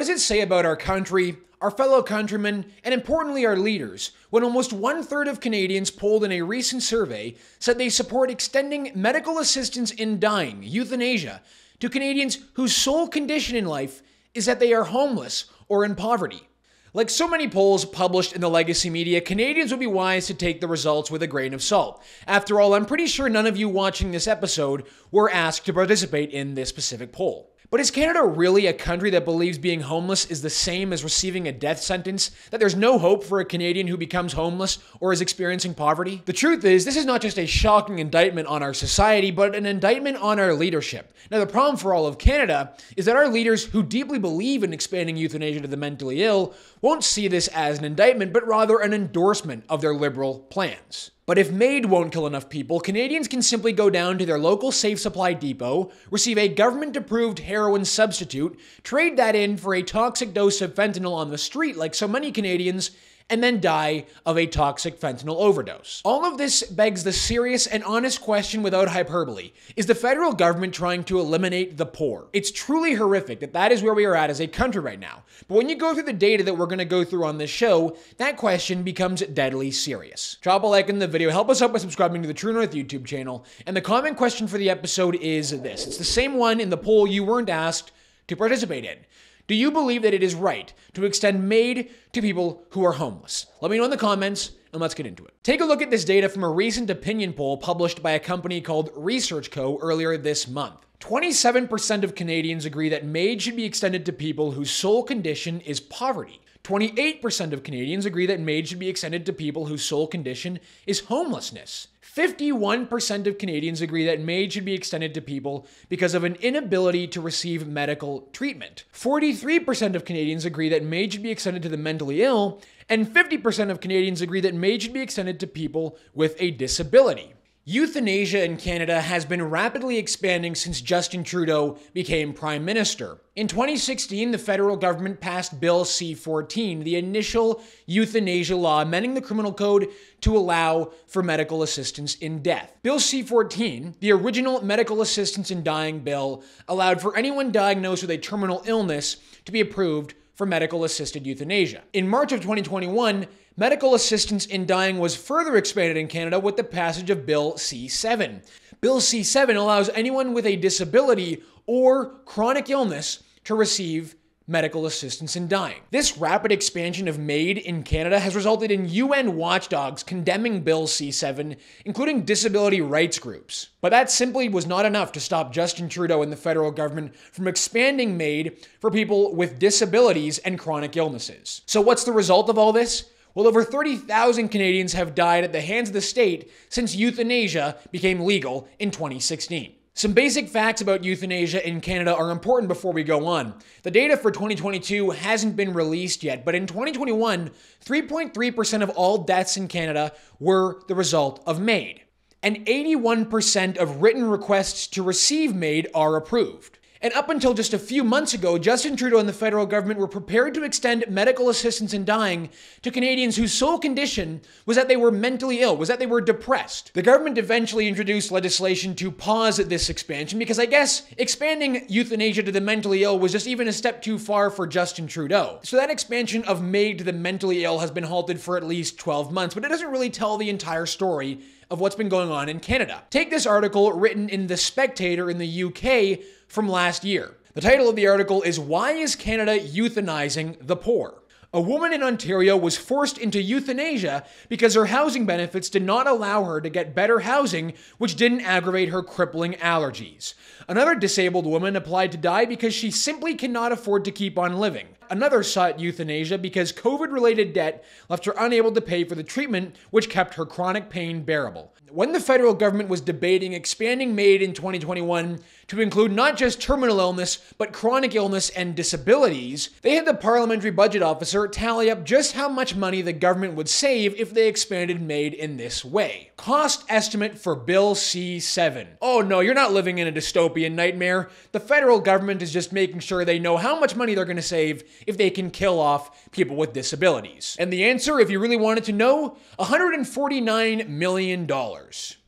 What does it say about our country, our fellow countrymen, and importantly our leaders, when almost 1/3 of Canadians polled in a recent survey said they support extending medical assistance in dying, euthanasia, to Canadians whose sole condition in life is that they are homeless or in poverty? Like so many polls published in the legacy media, Canadians would be wise to take the results with a grain of salt. After all, I'm pretty sure none of you watching this episode were asked to participate in this specific poll. But is Canada really a country that believes being homeless is the same as receiving a death sentence? That there's no hope for a Canadian who becomes homeless or is experiencing poverty? The truth is, this is not just a shocking indictment on our society, but an indictment on our leadership. Now, the problem for all of Canada is that our leaders who deeply believe in expanding euthanasia to the mentally ill won't see this as an indictment, but rather an endorsement of their liberal plans. But if MAID won't kill enough people, Canadians can simply go down to their local safe supply depot, receive a government-approved heroin substitute, trade that in for a toxic dose of fentanyl on the street like so many Canadians, and then die of a toxic fentanyl overdose. All of this begs the serious and honest question without hyperbole. Is the federal government trying to eliminate the poor? It's truly horrific that that is where we are at as a country right now. But when you go through the data that we're going to go through on this show, that question becomes deadly serious. Drop a like in the video, help us out by subscribing to the True North YouTube channel, and the comment question for the episode is this. It's the same one in the poll you weren't asked to participate in. Do you believe that it is right to extend MAID to people who are homeless? Let me know in the comments, and let's get into it. Take a look at this data from a recent opinion poll published by a company called Research Co. earlier this month. 27% of Canadians agree that MAID should be extended to people whose sole condition is poverty. 28% of Canadians agree that MAID should be extended to people whose sole condition is homelessness. 51% of Canadians agree that MAID should be extended to people because of an inability to receive medical treatment. 43% of Canadians agree that MAID should be extended to the mentally ill, and 50% of Canadians agree that MAID should be extended to people with a disability. Euthanasia in Canada has been rapidly expanding since Justin Trudeau became Prime Minister. In 2016, the federal government passed Bill C-14, the initial euthanasia law amending the criminal code to allow for medical assistance in death. Bill C-14, the original medical assistance in dying bill, allowed for anyone diagnosed with a terminal illness to be approved for medical-assisted euthanasia. In March of 2021, medical assistance in dying was further expanded in Canada with the passage of Bill C-7. Bill C-7 allows anyone with a disability or chronic illness to receive medical assistance in dying. This rapid expansion of MAID in Canada has resulted in UN watchdogs condemning Bill C-7, including disability rights groups. But that simply was not enough to stop Justin Trudeau and the federal government from expanding MAID for people with disabilities and chronic illnesses. So what's the result of all this? Well, over 30,000 Canadians have died at the hands of the state since euthanasia became legal in 2016. Some basic facts about euthanasia in Canada are important before we go on. The data for 2022 hasn't been released yet, but in 2021, 3.3% of all deaths in Canada were the result of MAID. And 81% of written requests to receive MAID are approved. And up until just a few months ago, Justin Trudeau and the federal government were prepared to extend medical assistance in dying to Canadians whose sole condition was that they were mentally ill, was that they were depressed. The government eventually introduced legislation to pause this expansion because I guess expanding euthanasia to the mentally ill was just even a step too far for Justin Trudeau. So that expansion of MAID to the mentally ill has been halted for at least 12 months, but it doesn't really tell the entire story of what's been going on in Canada. Take this article written in The Spectator in the UK from last year. The title of the article is "Why is Canada Euthanizing the Poor?" A woman in Ontario was forced into euthanasia because her housing benefits did not allow her to get better housing, which didn't aggravate her crippling allergies. Another disabled woman applied to die because she simply cannot afford to keep on living. Another sought euthanasia because COVID-related debt left her unable to pay for the treatment, which kept her chronic pain bearable. When the federal government was debating expanding MAID in 2021 to include not just terminal illness, but chronic illness and disabilities, they had the parliamentary budget officer tally up just how much money the government would save if they expanded MAID in this way. Cost estimate for Bill C-7. Oh no, you're not living in a dystopian nightmare. The federal government is just making sure they know how much money they're going to save if they can kill off people with disabilities. And the answer, if you really wanted to know, $149 million.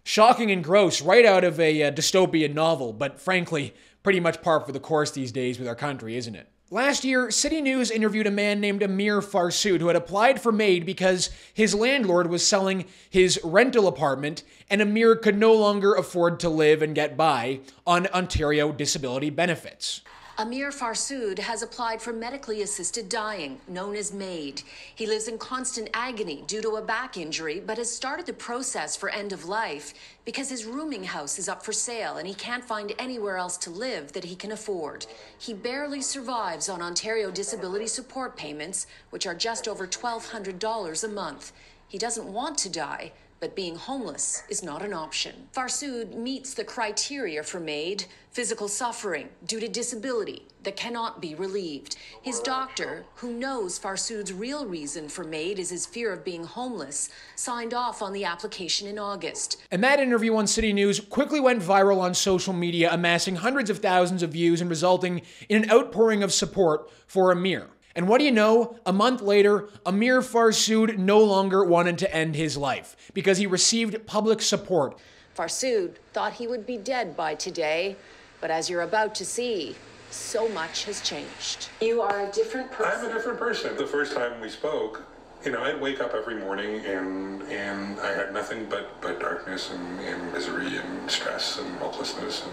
Shocking and gross, right out of a dystopian novel, but frankly, pretty much par for the course these days with our country, isn't it? Last year, City News interviewed a man named Amir Farsood who had applied for MAID because his landlord was selling his rental apartment and Amir could no longer afford to live and get by on Ontario disability benefits. Amir Farsood has applied for medically assisted dying, known as MAID. He lives in constant agony due to a back injury, but has started the process for end of life because his rooming house is up for sale and he can't find anywhere else to live that he can afford. He barely survives on Ontario disability support payments, which are just over $1,200 a month. He doesn't want to die, but being homeless is not an option. Farsood meets the criteria for MAID: physical suffering due to disability that cannot be relieved. His doctor, who knows Farsood's real reason for MAID is his fear of being homeless, signed off on the application in August. And that interview on City News quickly went viral on social media, amassing hundreds of thousands of views and resulting in an outpouring of support for Amir. And what do you know? A month later, Amir Farsood no longer wanted to end his life because he received public support. Farsood thought he would be dead by today, but as you're about to see, so much has changed. You are a different person. I'm a different person. The first time we spoke, I'd wake up every morning and I had nothing but darkness and misery and stress and hopelessness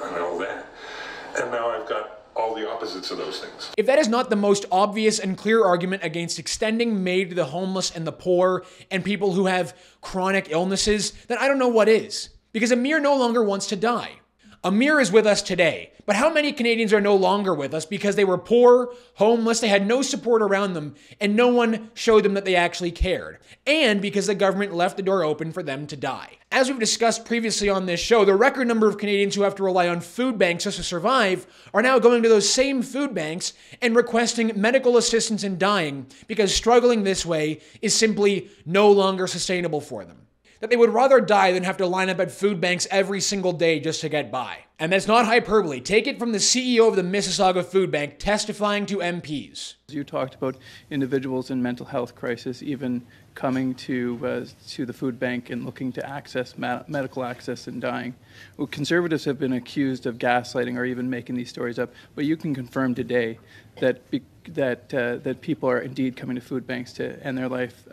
and all that. And now I've got all the opposites of those things. If that is not the most obvious and clear argument against extending MAID to the homeless and the poor and people who have chronic illnesses, then I don't know what is. Because Amir no longer wants to die. Amir is with us today, but how many Canadians are no longer with us because they were poor, homeless, they had no support around them, and no one showed them that they actually cared, and because the government left the door open for them to die. As we've discussed previously on this show, the record number of Canadians who have to rely on food banks just to survive are now going to those same food banks and requesting medical assistance in dying because struggling this way is simply no longer sustainable for them. That they would rather die than have to line up at food banks every single day just to get by. And that's not hyperbole. Take it from the CEO of the Mississauga Food Bank testifying to MPs. You talked about individuals in mental health crisis even coming to the food bank and looking to access medical access and dying. Well, Conservatives have been accused of gaslighting or even making these stories up, but you can confirm today that that people are indeed coming to food banks to end their life.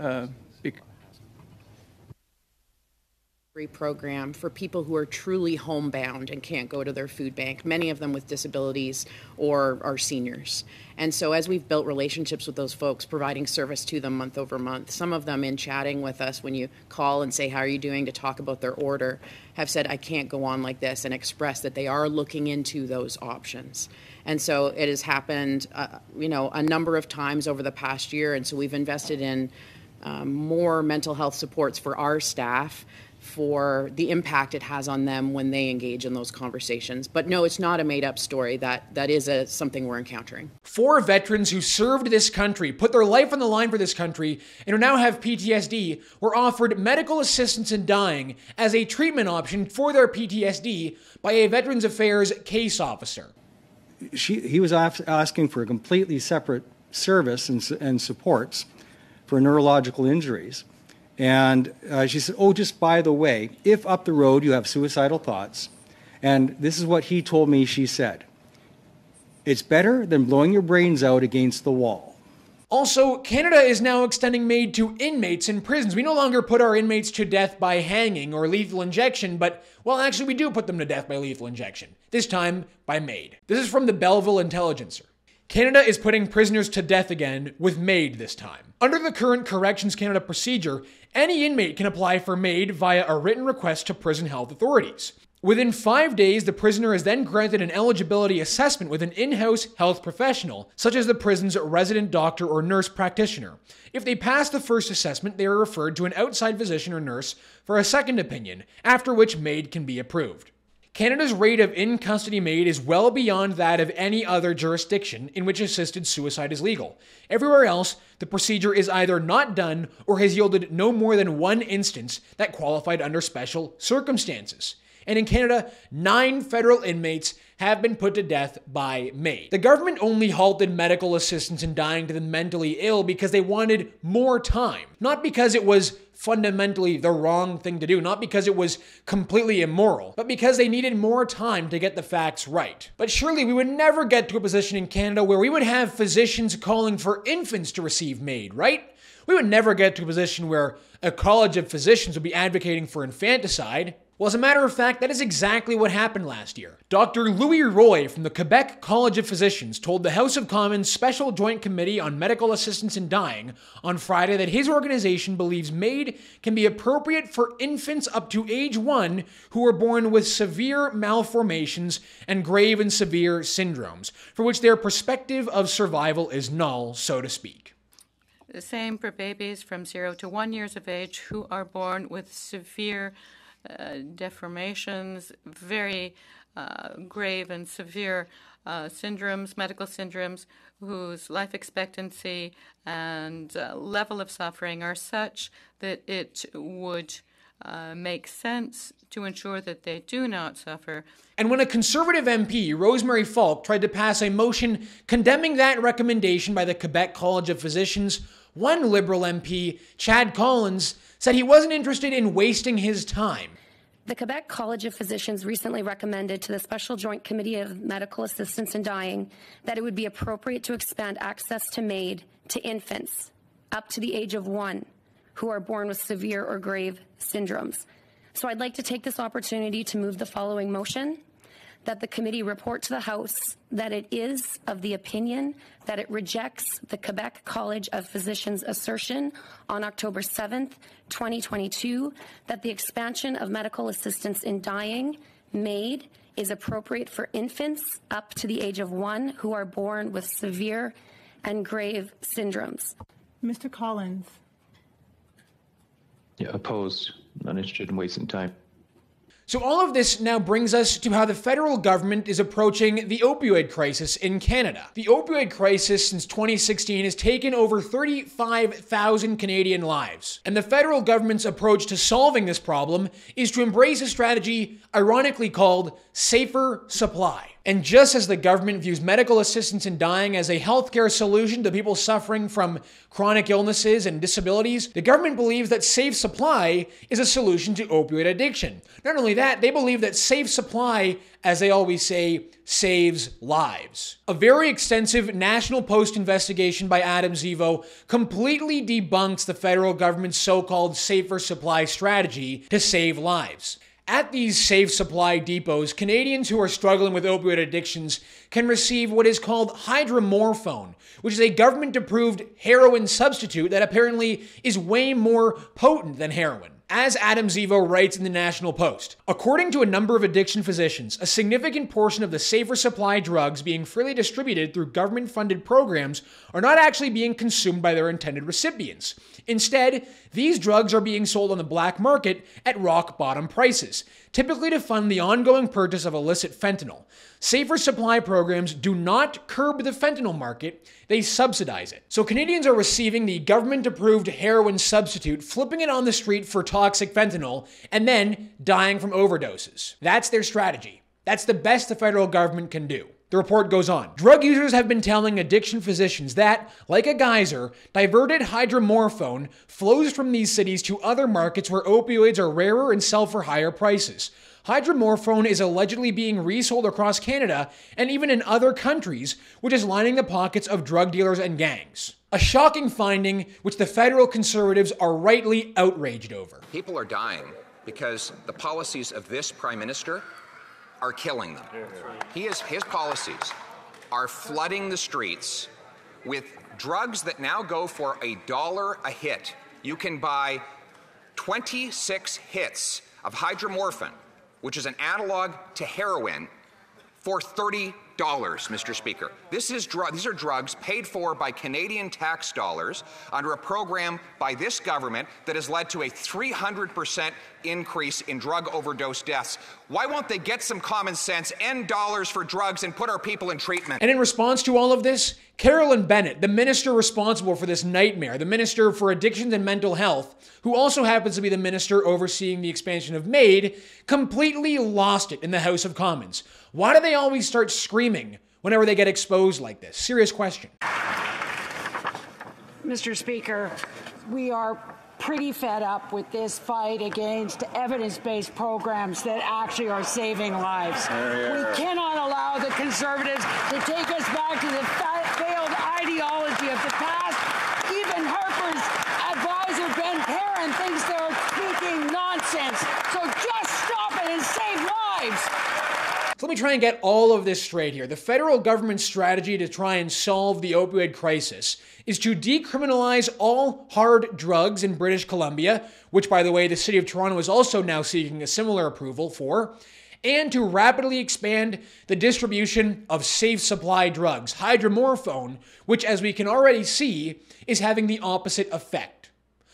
Program for people who are truly homebound and can't go to their food bank, many of them with disabilities or are seniors. And so as we've built relationships with those folks, providing service to them month over month, some of them in chatting with us when you call and say, how are you doing, to talk about their order, have said, I can't go on like this, and express that they are looking into those options. And so it has happened, a number of times over the past year. And so we've invested in more mental health supports for our staff, for the impact it has on them when they engage in those conversations. But no, it's not a made-up story. That is something we're encountering. 4 veterans who served this country, put their life on the line for this country, and who now have PTSD, were offered medical assistance in dying as a treatment option for their PTSD by a Veterans Affairs case officer. He was asking for a completely separate service and supports for neurological injuries. And she said, oh, just by the way, if up the road you have suicidal thoughts, and this is what he told me she said, it's better than blowing your brains out against the wall. Also, Canada is now extending MAID to inmates in prisons. We no longer put our inmates to death by hanging or lethal injection, but, well, actually we do put them to death by lethal injection. This time by MAID. This is from the Belleville Intelligencer. Canada is putting prisoners to death again with MAID this time. Under the current Corrections Canada procedure, any inmate can apply for MAID via a written request to prison health authorities. Within 5 days, the prisoner is then granted an eligibility assessment with an in-house health professional, such as the prison's resident doctor or nurse practitioner. If they pass the first assessment, they are referred to an outside physician or nurse for a second opinion, after which MAID can be approved. Canada's rate of in-custody MAID is well beyond that of any other jurisdiction in which assisted suicide is legal. Everywhere else, the procedure is either not done or has yielded no more than one instance that qualified under special circumstances. and in Canada, 9 federal inmates have been put to death by MAID. The government only halted medical assistance in dying to the mentally ill because they wanted more time, not because it was fundamentally the wrong thing to do, not because it was completely immoral, but because they needed more time to get the facts right. But surely we would never get to a position in Canada where we would have physicians calling for infants to receive MAID, right? We would never get to a position where a college of physicians would be advocating for infanticide. Well, as a matter of fact, that is exactly what happened last year. Dr. Louis Roy from the Quebec College of Physicians told the House of Commons Special Joint Committee on Medical Assistance in Dying on Friday that his organization believes MAID can be appropriate for infants up to age 1 who are born with severe malformations and grave and severe syndromes, for which their perspective of survival is null, so to speak. The same for babies from 0 to 1 years of age who are born with severe deformations, very grave and severe syndromes, medical syndromes, whose life expectancy and level of suffering are such that it would make sense to ensure that they do not suffer. And when a Conservative MP, Rosemary Falk, tried to pass a motion condemning that recommendation by the Quebec College of Physicians, one Liberal MP, Chad Collins, said he wasn't interested in wasting his time. The Quebec College of Physicians recently recommended to the Special Joint Committee of Medical Assistance in Dying that it would be appropriate to expand access to MAID to infants up to the age of 1 who are born with severe or grave syndromes. So I'd like to take this opportunity to move the following motion: that the committee report to the House that it is of the opinion that it rejects the Quebec College of Physicians' assertion on October 7th, 2022, that the expansion of medical assistance in dying, MAID, is appropriate for infants up to the age of 1 who are born with severe and grave syndromes. Mr. Collins. Yeah, opposed. Not interested in wasting time. So all of this now brings us to how the federal government is approaching the opioid crisis in Canada. The opioid crisis since 2016 has taken over 35,000 Canadian lives. And the federal government's approach to solving this problem is to embrace a strategy ironically called safer supply. And just as the government views medical assistance in dying as a healthcare solution to people suffering from chronic illnesses and disabilities, the government believes that safe supply is a solution to opioid addiction. Not only that, they believe that safe supply, as they always say, saves lives. A very extensive National Post investigation by Adam Zivo completely debunks the federal government's so-called safer supply strategy to save lives. At these safe supply depots, Canadians who are struggling with opioid addictions can receive what is called hydromorphone, which is a government-approved heroin substitute that apparently is way more potent than heroin. As Adam Zivo writes in the National Post, according to a number of addiction physicians, a significant portion of the safer supply drugs being freely distributed through government-funded programs are not actually being consumed by their intended recipients. Instead, these drugs are being sold on the black market at rock-bottom prices, typically to fund the ongoing purchase of illicit fentanyl. Safer supply programs do not curb the fentanyl market, they subsidize it. So Canadians are receiving the government-approved heroin substitute, flipping it on the street for toxic fentanyl, and then dying from overdoses. That's their strategy. That's the best the federal government can do. The report goes on. Drug users have been telling addiction physicians that, like a geyser, diverted hydromorphone flows from these cities to other markets where opioids are rarer and sell for higher prices. Hydromorphone is allegedly being resold across Canada and even in other countries, which is lining the pockets of drug dealers and gangs. A shocking finding which the federal Conservatives are rightly outraged over. People are dying because the policies of this Prime Minister are killing them. His policies are flooding the streets with drugs that now go for $1 a hit. You can buy 26 hits of hydromorphone, which is an analog to heroin, for $30 Mr. Speaker. These are drugs paid for by Canadian tax dollars under a program by this government that has led to a 300% increase in drug overdose deaths. Why won't they get some common sense, end dollars for drugs, and put our people in treatment? And in response to all of this, Carolyn Bennett, the minister responsible for this nightmare, the minister for addictions and mental health, who also happens to be the minister overseeing the expansion of MAID, completely lost it in the House of Commons. Why do they always start screaming whenever they get exposed like this? Serious question. Mr. Speaker, we are pretty fed up with this fight against evidence-based programs that actually are saving lives. We cannot allow the Conservatives to take us back to the failed ideology of the past. Even Harper's advisor, Ben Perrin, thinks they're speaking nonsense. So just stop it and save lives. So let me try and get all of this straight here. The federal government's strategy to try and solve the opioid crisis is to decriminalize all hard drugs in British Columbia, which, by the way, the city of Toronto is also now seeking a similar approval for, and to rapidly expand the distribution of safe supply drugs, hydromorphone, which, as we can already see, is having the opposite effect.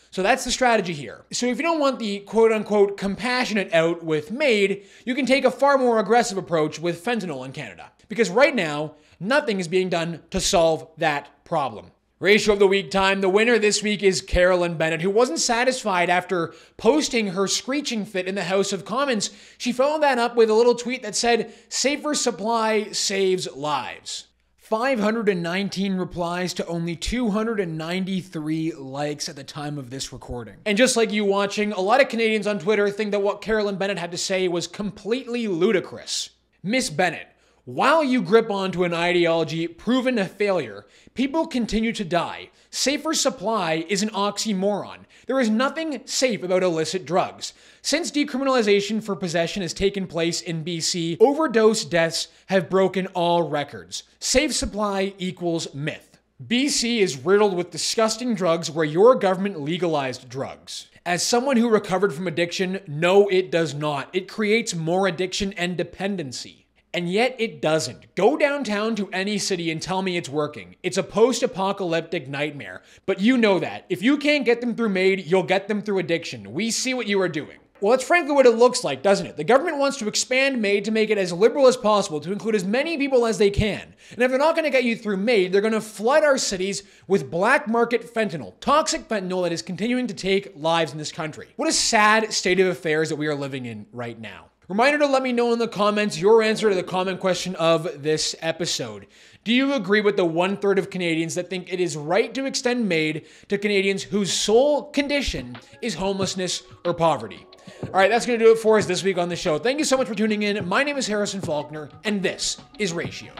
So that's the strategy here. So if you don't want the quote-unquote compassionate out with MAID, you can take a far more aggressive approach with fentanyl in Canada. Because right now, nothing is being done to solve that problem. Ratio of the week time. The winner this week is Carolyn Bennett, who wasn't satisfied after posting her screeching fit in the House of Commons. She followed that up with a little tweet that said, "Safer supply saves lives." 519 replies to only 293 likes at the time of this recording. And just like you watching, a lot of Canadians on Twitter think that what Carolyn Bennett had to say was completely ludicrous. Miss Bennett, while you grip onto an ideology proven a failure, people continue to die. Safer supply is an oxymoron. There is nothing safe about illicit drugs. Since decriminalization for possession has taken place in BC, overdose deaths have broken all records. Safe supply equals myth. BC is riddled with disgusting drugs where your government legalized drugs. As someone who recovered from addiction, no, it does not. It creates more addiction and dependency. And yet it doesn't. Go downtown to any city and tell me it's working. It's a post-apocalyptic nightmare. But you know that. If you can't get them through MAID, you'll get them through addiction. We see what you are doing. Well, that's frankly what it looks like, doesn't it? The government wants to expand MAID to make it as liberal as possible, to include as many people as they can. And if they're not going to get you through MAID, they're going to flood our cities with black market fentanyl, toxic fentanyl that is continuing to take lives in this country. What a sad state of affairs that we are living in right now. Reminder to let me know in the comments your answer to the comment question of this episode. Do you agree with the 1/3 of Canadians that think it is right to extend MAID to Canadians whose sole condition is homelessness or poverty? All right, that's going to do it for us this week on the show. Thank you so much for tuning in. My name is Harrison Faulkner, and this is Ratio.